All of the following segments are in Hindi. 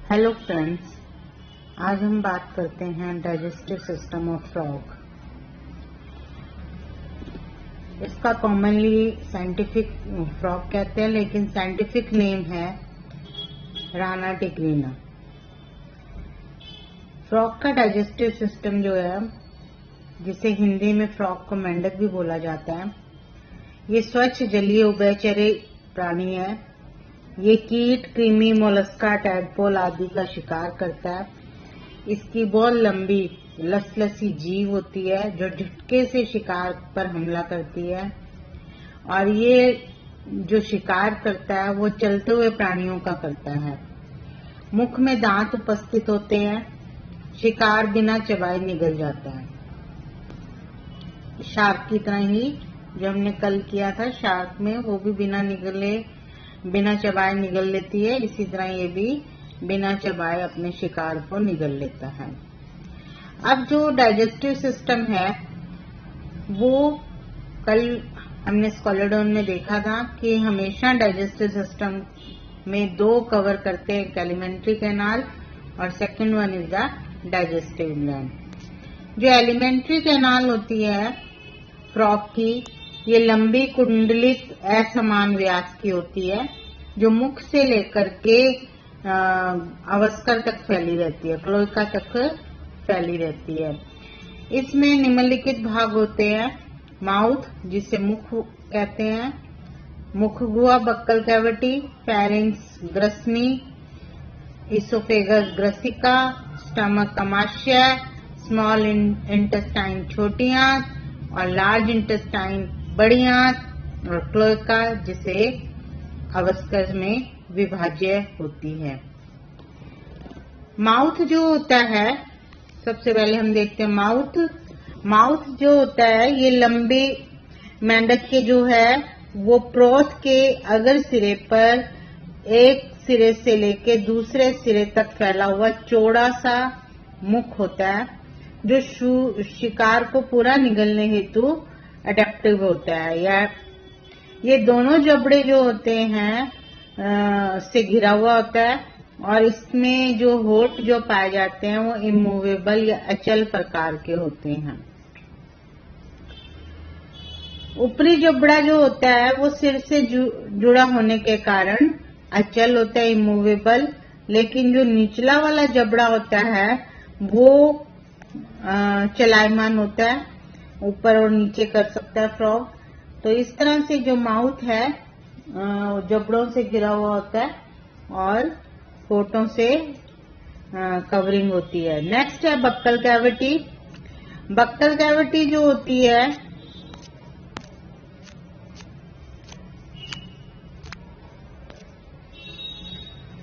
हेलो फ्रेंड्स, आज हम बात करते हैं डाइजेस्टिव सिस्टम ऑफ फ्रॉग। इसका कॉमनली साइंटिफिक फ्रॉग कहते हैं, लेकिन साइंटिफिक नेम है राना टिग्रिना। फ्रॉग का डाइजेस्टिव सिस्टम जो है, जिसे हिंदी में फ्रॉग को मेंढक भी बोला जाता है, ये स्वच्छ जलीय उभयचरी प्राणी है। ये कीट, कृमि, मोलस्का, टैडपोल आदि का शिकार करता है। इसकी बहुत लंबी लसलसी जीभ होती है जो झटके से शिकार पर हमला करती है, और ये जो शिकार करता है वो चलते हुए प्राणियों का करता है। मुख में दांत उपस्थित होते हैं। शिकार बिना चबाए निगल जाता है। शार्क की तरह ही जो हमने कल किया था, शार्क में वो भी बिना चबाए निगल लेती है, इसी तरह ये भी बिना चबाए अपने शिकार को निगल लेता है। अब जो डाइजेस्टिव सिस्टम है वो कल हमने स्कॉलोडॉन में देखा था कि हमेशा डाइजेस्टिव सिस्टम में दो कवर करते हैं, एक एलिमेंट्री कैनाल और second one is the digestive gland. जो एलिमेंट्री कैनाल होती है फ्रॉग की, ये लंबी कुंडलित असमान व्यास की होती है, जो मुख से लेकर के अवस्कर तक फैली रहती है, क्लोएका तक फैली रहती है। इसमें निम्नलिखित भाग होते हैं। माउथ, जिसे मुख कहते हैं, मुखगुहा बक्कल कैविटी, फेरिंक्स ग्रसनी, इसोफेगस ग्रसिका, स्टमक अमाशय, स्मॉल इंटेस्टाइन छोटी आंत और लार्ज इंटेस्टाइन बड़ी आंत, और क्लोएका जिसे अवस्कर में विभाज्य होती है। माउथ जो होता है, सबसे पहले हम देखते हैं माउथ जो होता है, ये लंबे मेंढक के जो है वो प्रोथ के अगर सिरे पर एक सिरे से लेके दूसरे सिरे तक फैला हुआ चौड़ा सा मुख होता है, जो शिकार को पूरा निगलने हेतु अडेप्टिव होता है। या ये दोनों जबड़े जो होते हैं से घिरा हुआ होता है, और इसमें जो होठ जो पाए जाते हैं वो इमूवेबल या अचल प्रकार के होते हैं। ऊपरी जबड़ा जो होता है वो सिर से जुड़ा होने के कारण अचल होता है, इमूवेबल, लेकिन जो निचला वाला जबड़ा होता है वो चलायमान होता है, ऊपर और नीचे कर सकता है फ्रॉग। तो इस तरह से जो माउथ है जबड़ों से घिरा हुआ होता है और होठों से कवरिंग होती है। नेक्स्ट है बक्कल कैविटी। बक्कल कैविटी जो होती है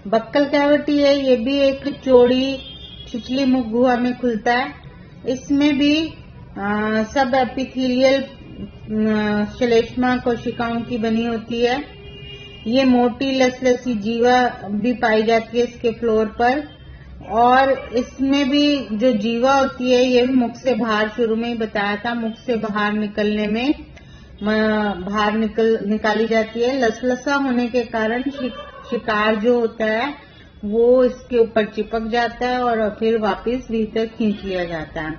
बक्कल कैविटी है, ये भी एक चौड़ी छिछली मुख गुहा में खुलता है। इसमें भी सब एपिथेलियल श्लेष्मा कोशिकाओं की बनी होती है। ये मोटी लसलसी जीवा भी पाई जाती है इसके फ्लोर पर, और इसमें भी जो जीवा होती है ये मुख से बाहर, शुरू में ही बताया था, मुख से बाहर निकलने में निकाली जाती है। लसलसा होने के कारण शिकार जो होता है वो इसके ऊपर चिपक जाता है और फिर वापस भीतर खींच लिया जाता है।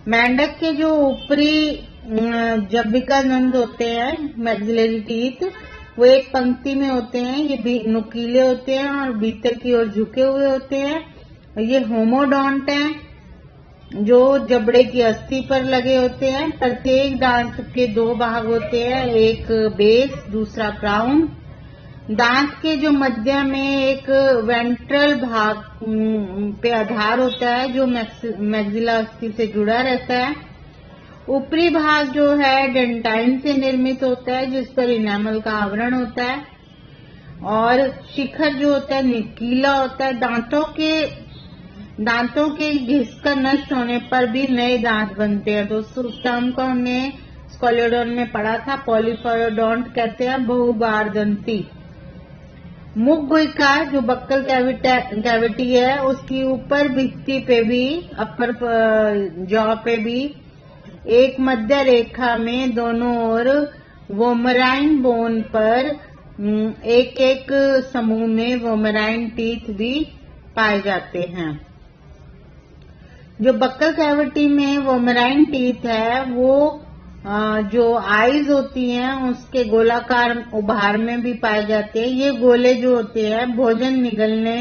मेंढक के जो ऊपरी जब्बिका दंत होते हैं, मैक्सिलरी टीथ, वो एक पंक्ति में होते हैं। ये भी नुकीले होते हैं और भीतर की ओर झुके हुए होते हैं। ये होमोडोंट हैं जो जबड़े की अस्थि पर लगे होते हैं। प्रत्येक दांत के दो भाग होते हैं, एक बेस, दूसरा क्राउन। दांत के जो मध्य में एक वेंट्रल भाग पे आधार होता है जो मैक्सिला अस्थि से जुड़ा रहता है। ऊपरी भाग जो है डेंटाइन से निर्मित होता है, जिस पर इनेमल का आवरण होता है, और शिखर जो होता है नुकीला होता है। दांतों के घिस कर नष्ट होने पर भी नए दांत बनते हैं। दोस्तों, उस टर्म को हमने स्कॉलोडॉन में पढ़ा था, पॉलीफोरोडोंट कहते हैं बहुबारदंती। मुख गुहिका जो बक्कल कैविटी है, उसकी ऊपर भित्ति पे भी, अपर जॉ पे भी एक मध्य रेखा में दोनों ओर वोमराइन बोन पर एक एक समूह में वोमराइन टीथ भी पाए जाते हैं। जो बक्कल कैविटी में वो मेराइन टीथ है, वो जो आईज होती हैं उसके गोलाकार उभार में भी पाए जाते हैं। ये गोले जो होते हैं भोजन निगलने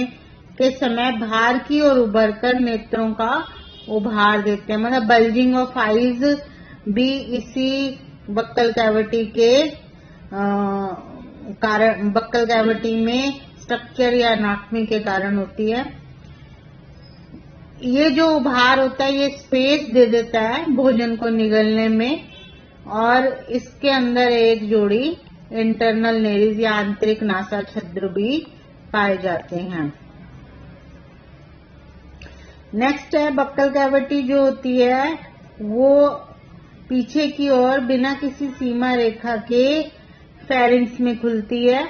के समय बाहर की ओर उभरकर नेत्रों का उभार देते हैं। मतलब बल्जिंग ऑफ आईज भी इसी बक्कल कैविटी के कारण, बक्कल कैविटी में स्ट्रक्चर या एनाटॉमी के कारण होती है। ये जो उभार होता है ये स्पेस दे देता है भोजन को निगलने में, और इसके अंदर एक जोड़ी इंटरनल नेरीज या आंतरिक नासा छिद्र भी पाए जाते हैं। नेक्स्ट है बक्कल कैविटी जो होती है वो पीछे की ओर बिना किसी सीमा रेखा के फेरिंक्स में खुलती है।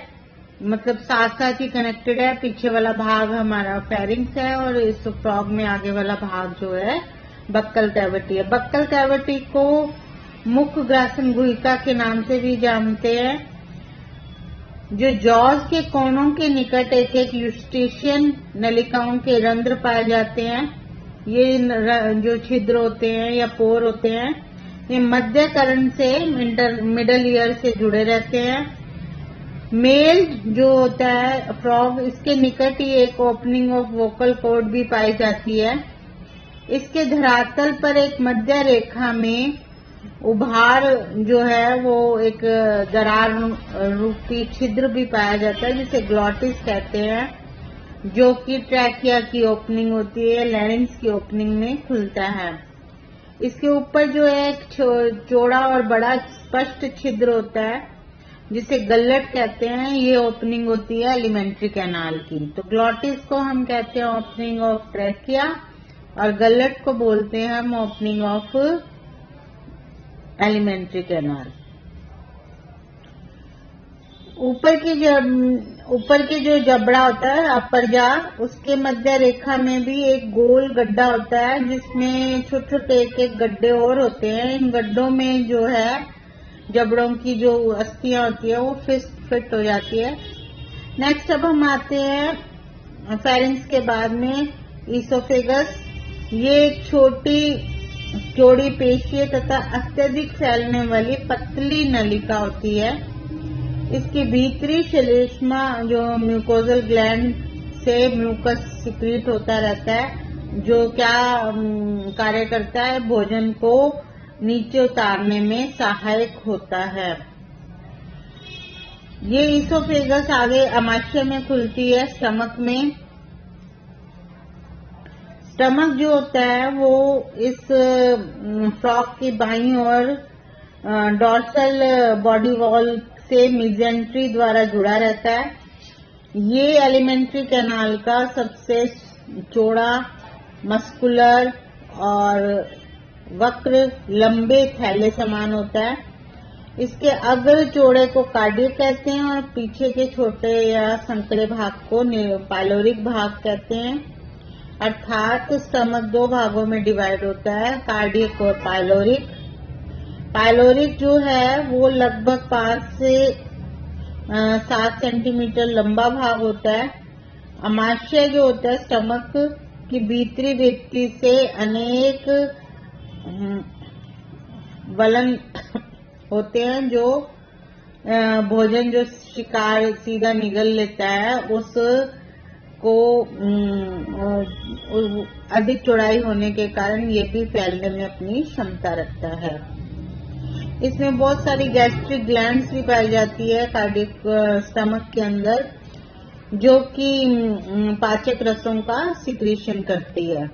मतलब साथ साथ ही कनेक्टेड है। पीछे वाला भाग हमारा फेरिंक्स है और इस फ्रॉग में आगे वाला भाग जो है बक्कल कैविटी है। बक्कल कैविटी को मुख्य ग्रासन गुहिका के नाम से भी जानते हैं। जो जॉज के कोनों के निकट एक एक यूस्टेशियन नलिकाओं के रंध्र पाए जाते हैं। ये जो छिद्र होते हैं या पोर होते हैं ये मध्य कर्ण से मिडल ईयर से जुड़े रहते हैं। मेल जो होता है फ्रॉग, इसके निकट ही एक ओपनिंग ऑफ वोकल कॉर्ड भी पाई जाती है। इसके धरातल पर एक मध्य रेखा में उभार जो है वो एक दरार रूपी छिद्र भी पाया जाता है जिसे ग्लॉटिस कहते हैं, जो कि ट्रैकिया की ओपनिंग होती है, लैरिंक्स की ओपनिंग में खुलता है। इसके ऊपर जो है एक चौड़ा और बड़ा स्पष्ट छिद्र होता है जिसे गल्लट कहते हैं। ये ओपनिंग होती है एलिमेंट्री कैनाल की। तो ग्लॉटिस को हम कहते हैं ओपनिंग ऑफ ट्रैकिया और गल्लट को बोलते हैं हम ओपनिंग ऑफ एलिमेंट्री कैनाल। ऊपर की जो जबड़ा होता है अपर जा, उसके मध्य रेखा में भी एक गोल गड्ढा होता है जिसमें छोटे छोटे एक एक गड्ढे और होते हैं। इन गड्ढों में जो है जबड़ों की जो अस्थियां होती है वो फिट हो जाती है। नेक्स्ट अब हम आते हैं फेरिंक्स के बाद में ईसोफेगस। ये एक छोटी चौड़ी पेशीय तथा अत्यधिक फैलने वाली पतली नलिका होती है। इसकी भीतरी श्लेष्मा जो म्यूकोजल ग्लैंड से म्यूकस सिक्रीट होता रहता है, जो क्या कार्य करता है, भोजन को नीचे उतारने में सहायक होता है। ये ईसोफेगस आगे अमाशय में खुलती है स्टमक में। स्टमक जो होता है वो इस फ्रॉग की बाईं ओर डॉर्सल बॉडी वॉल से मिजेंट्री द्वारा जुड़ा रहता है। ये एलिमेंट्री कैनाल का सबसे चौड़ा, मस्कुलर और वक्र लंबे थैले समान होता है। इसके अग्र चौड़े को कार्डियक कहते हैं और पीछे के छोटे या संकड़े भाग को पाइलोरिक भाग कहते हैं। अर्थात स्टमक दो भागों में डिवाइड होता है, कार्डियक और पाइलोरिक। पाइलोरिक जो है वो लगभग 5 से 7 सेंटीमीटर लंबा भाग होता है। अमाशय जो होता है स्टमक की भीतरी भित्ति से अनेक वलन होते हैं जो भोजन जो शिकार सीधा निगल लेता है उसको अधिक चौड़ाई होने के कारण ये भी फैलने में अपनी क्षमता रखता है। इसमें बहुत सारी गैस्ट्रिक ग्लैंड्स भी पाई जाती है कार्डियक स्टमक के अंदर, जो कि पाचक रसों का सिक्रीशन करती है।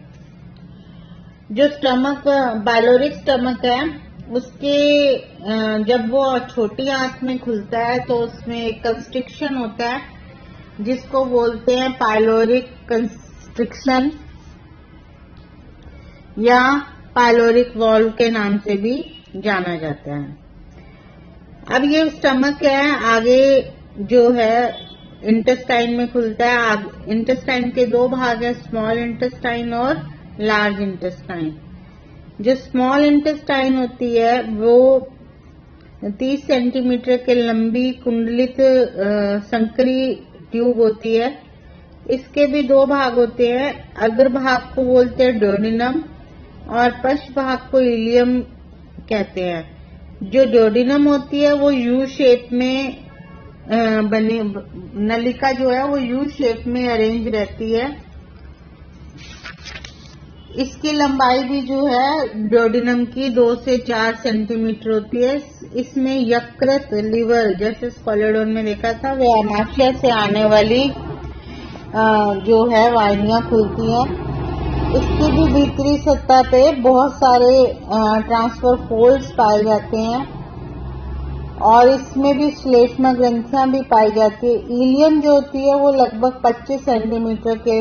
जो स्टमक बाइलोरिक स्टमक है उसके जब वो छोटी आंत में खुलता है तो उसमें एक कंस्ट्रिक्शन होता है जिसको बोलते हैं पाइलोरिक कंस्ट्रिक्शन या पाइलोरिक वॉल्व के नाम से भी जाना जाता है। अब ये स्टमक है आगे जो है इंटेस्टाइन में खुलता है। इंटेस्टाइन के दो भाग है, स्मॉल इंटेस्टाइन और लार्ज इंटेस्टाइन। जो स्मॉल इंटेस्टाइन होती है वो 30 सेंटीमीटर के लंबी कुंडलित संकरी ट्यूब होती है इसके भी दो भाग होते हैं। अग्र भाग को बोलते हैं डोडिनम और पश्च भाग को इलियम कहते हैं। जो डोडिनम होती है वो यू शेप में बनी, नलिका जो है वो यू शेप में अरेंज रहती है। इसकी लंबाई भी जो है डोडिनम की 2 से 4 सेंटीमीटर होती है। इसमें यकृत, लिवर, जैसे स्कोलेडोन में देखा था, वे आमाशय से आने वाली जो है वाहिनियां खुलती हैं। इसकी भी भीतरी सतह पे बहुत सारे ट्रांसफर फोल्ड्स पाए जाते हैं और इसमें भी श्लेष्मा ग्रंथियां भी पाई जाती है। इलियम जो होती है वो लगभग 25 सेंटीमीटर के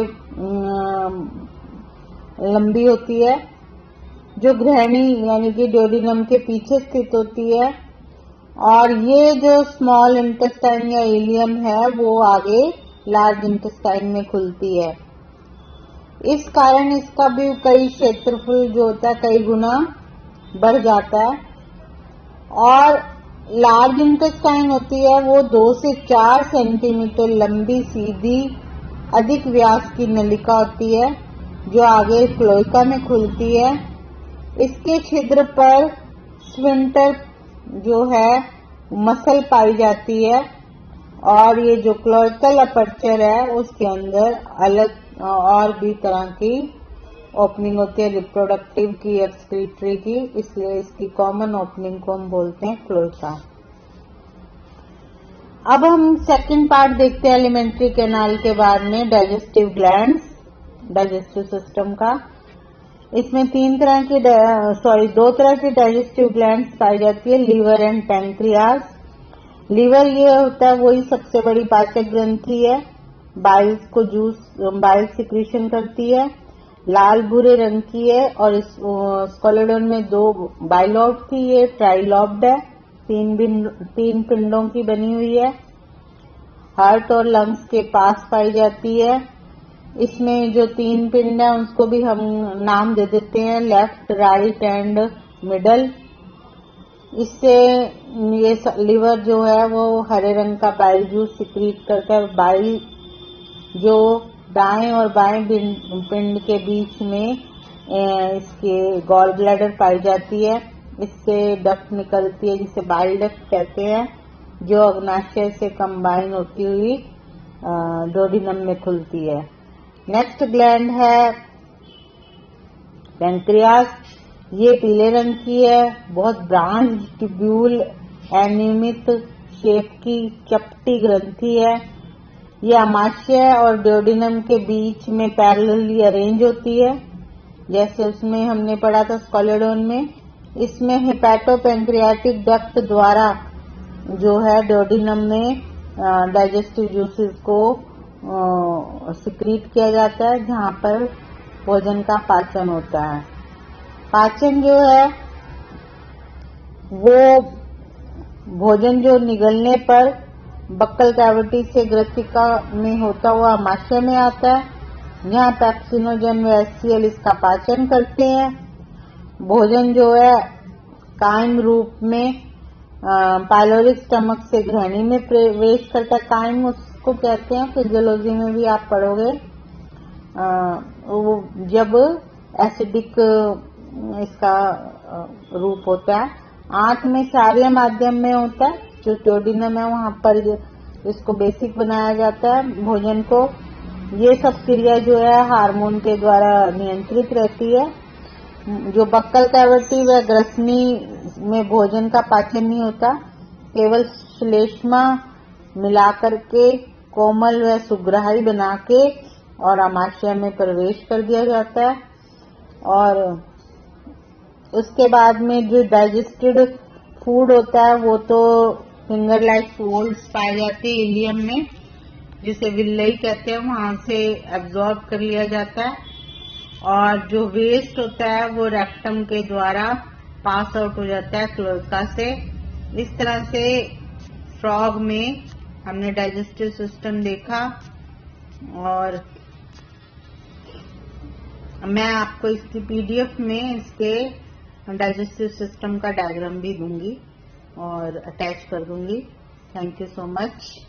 लंबी होती है, जो ग्रहणी यानी कि डोडिनम के पीछे स्थित होती है। और ये जो स्मॉल इंटेस्टाइन या इलियम है वो आगे लार्ज इंटेस्टाइन में खुलती है। इस कारण इसका भी कई क्षेत्रफल जो होता है कई गुना बढ़ जाता है। और लार्ज इंटेस्टाइन होती है वो 2 से 4 सेंटीमीटर लंबी सीधी अधिक व्यास की नलिका होती है जो आगे क्लोएका में खुलती है। इसके छिद्र पर स्फिंक्टर जो है मसल पाई जाती है और ये जो क्लोएकल अपर्चर है उसके अंदर अलग और भी तरह की ओपनिंग होती है, रिप्रोडक्टिव की, एक्सक्रीटरी की, इसलिए इसकी कॉमन ओपनिंग को हम बोलते हैं क्लोएका। अब हम सेकंड पार्ट देखते हैं एलिमेंट्री कैनाल के बाद में डाइजेस्टिव ग्लैंड्स, डाइजेस्टिव सिस्टम का। इसमें दो तरह की डाइजेस्टिव ग्लैंड्स पाई जाती है, लीवर एंड पैंक्रियाज। लीवर ये होता है वही सबसे बड़ी पाचक ग्रंथि है, बाइल सिक्रीशन करती है, लाल भूरे रंग की है और इस स्कोलेडोन में 2 बाइलॉब की, ये ट्राइलॉब्ड है, 3 पिंडों की बनी हुई है। हार्ट और लंग्स के पास पाई जाती है। इसमें जो 3 पिंड है उसको भी हम नाम दे देते हैं लेफ्ट, राइट एंड मिडल। इससे ये लिवर जो है वो हरे रंग का बाइल जूस सिक्रीट करकर बाइल जो दाएं और बाएं पिंड के बीच में इसके गॉल ब्लैडर पाई जाती है। इससे डक्ट निकलती है जिसे बाइल डक्ट कहते हैं, जो अग्नाशय से कंबाइन होती हुई डोडिनम में खुलती है। नेक्स्ट ग्लैंड है पैंक्रियास। ये पीले रंग की है, बहुत ब्रांच ट्यूब्यूल एनियमित शेप की चपटी ग्रंथि है। ये आमाशय और डोडिनम के बीच में पैरेलली अरेंज होती है, जैसे उसमें हमने पढ़ा था स्कोलेडोन में। इसमें हेपेटोपैंक्रियाटिक डक्ट द्वारा जो है डोडिनम में डाइजेस्टिव जूसेस को सिक्रीट किया जाता है, जहां पर भोजन का पाचन होता है। पाचन जो है वो भोजन जो निगलने पर बक्कल कैविटी से ग्रसिका में होता हुआ आमाशय में आता है, जहां पैक्सिनोजन व एचसीएल इसका पाचन करते हैं। भोजन जो है कायम रूप में पाइलोरिक स्टमक से ग्रहणी में प्रवेश करता है। कायम उसको कहते हैं, फिजियोलॉजी में भी आप पढ़ोगे, वो जब एसिडिक इसका रूप होता है। आंत में क्षारीय माध्यम में होता है, जो डोडिनम है वहां पर इसको बेसिक बनाया जाता है भोजन को। ये सब क्रिया जो है हार्मोन के द्वारा नियंत्रित रहती है। जो बक्कल कैविटी व ग्रसनी में भोजन का पाचन नहीं होता, केवल श्लेष्मा मिलाकर के कोमल व सुग्राही बना के और आमाशय में प्रवेश कर दिया जाता है। और उसके बाद में जो डाइजेस्टेड फूड होता है वो तो फिंगर लाइक फोल्ड्स पाए जाते हैं इलियम में, जिसे विल्लई कहते हैं, वहां से एब्जॉर्ब कर लिया जाता है। और जो वेस्ट होता है वो रेक्टम के द्वारा पास आउट हो जाता है क्लोएका से। इस तरह से फ्रॉग में हमने डाइजेस्टिव सिस्टम देखा और मैं आपको इसकी पीडीएफ में इसके डाइजेस्टिव सिस्टम का डायग्राम भी दूंगी और अटैच कर दूंगी। Thank you so much.